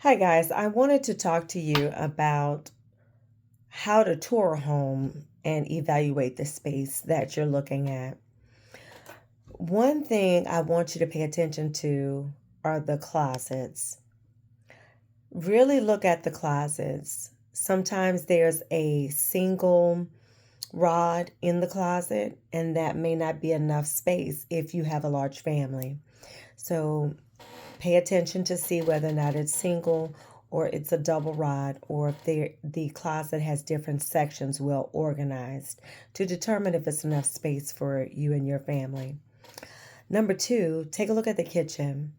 Hi, guys. I wanted to talk to you about how to tour a home and evaluate the space that you're looking at. One thing I want you to pay attention to are the closets. Really look at the closets. Sometimes there's a single rod in the closet, and that may not be enough space if you have a large family. So pay attention to see whether or not it's single or it's a double rod, or if the closet has different sections well organized to determine if it's enough space for you and your family. Number two, take a look at the kitchen.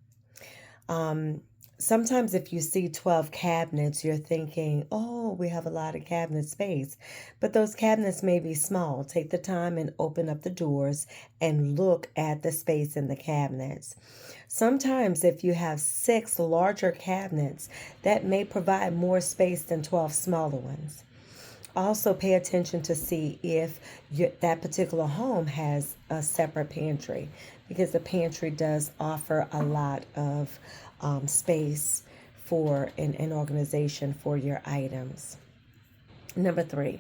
Um, Sometimes if you see 12 cabinets, you're thinking, oh, we have a lot of cabinet space. But those cabinets may be small. Take the time and open up the doors and look at the space in the cabinets. Sometimes if you have 6 larger cabinets, that may provide more space than 12 smaller ones. Also pay attention to see if that particular home has a separate pantry, because the pantry does offer a lot of space for an organization for your items. Number three,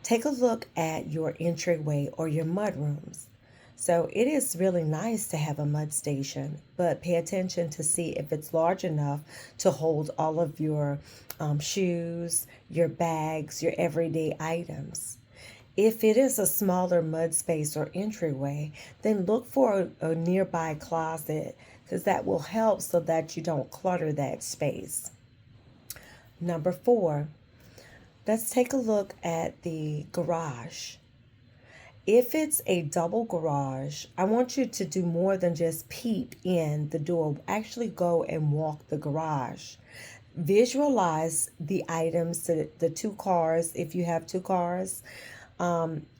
take a look at your entryway or your mud rooms. So it is really nice to have a mud station, but pay attention to see if it's large enough to hold all of your shoes, your bags, your everyday items. If it is a smaller mud space or entryway, then look for a nearby closet, because that will help so that you don't clutter that space. Number four, let's take a look at the garage. If it's a double garage, I want you to do more than just peep in the door. Actually go and walk the garage. Visualize the items, the two cars, if you have two cars.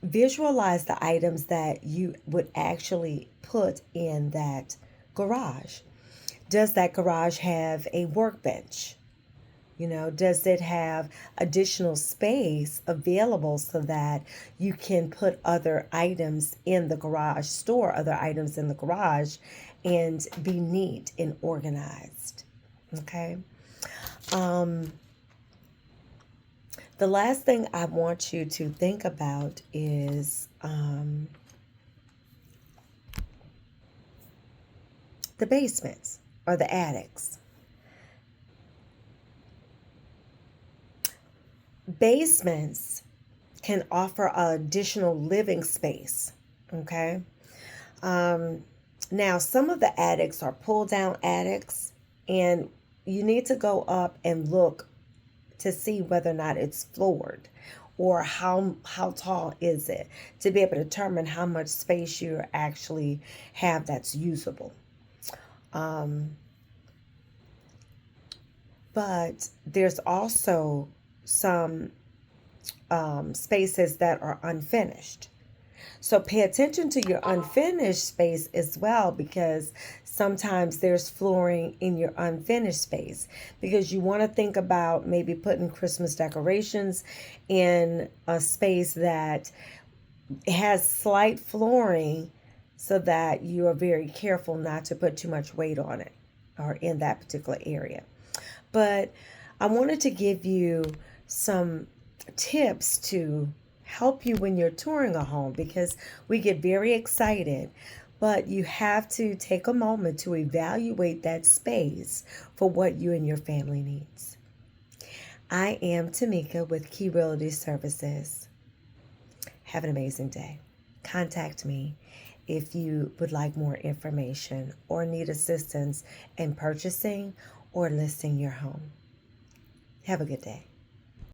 Visualize the items that you would actually put in that garage. Does that garage have a workbench? Does it have additional space available so that you can put other items in the garage, store other items in the garage, and be neat and organized? Okay. The last thing I want you to think about is the basements or the attics. Basements can offer additional living space. Okay. Now, some of the attics are pull down attics, and you need to go up and look to see whether or not it's floored, or how tall is it, to be able to determine how much space you actually have that's usable. But there's also some spaces that are unfinished. So pay attention to your unfinished space as well, because sometimes there's flooring in your unfinished space, because you want to think about maybe putting Christmas decorations in a space that has slight flooring, so that you are very careful not to put too much weight on it or in that particular area. But I wanted to give you some tips to help you when you're touring a home, because we get very excited, but you have to take a moment to evaluate that space for what you and your family needs. I am Tamika with Key Realty Services. Have an amazing day. Contact me if you would like more information or need assistance in purchasing or listing your home. Have a good day.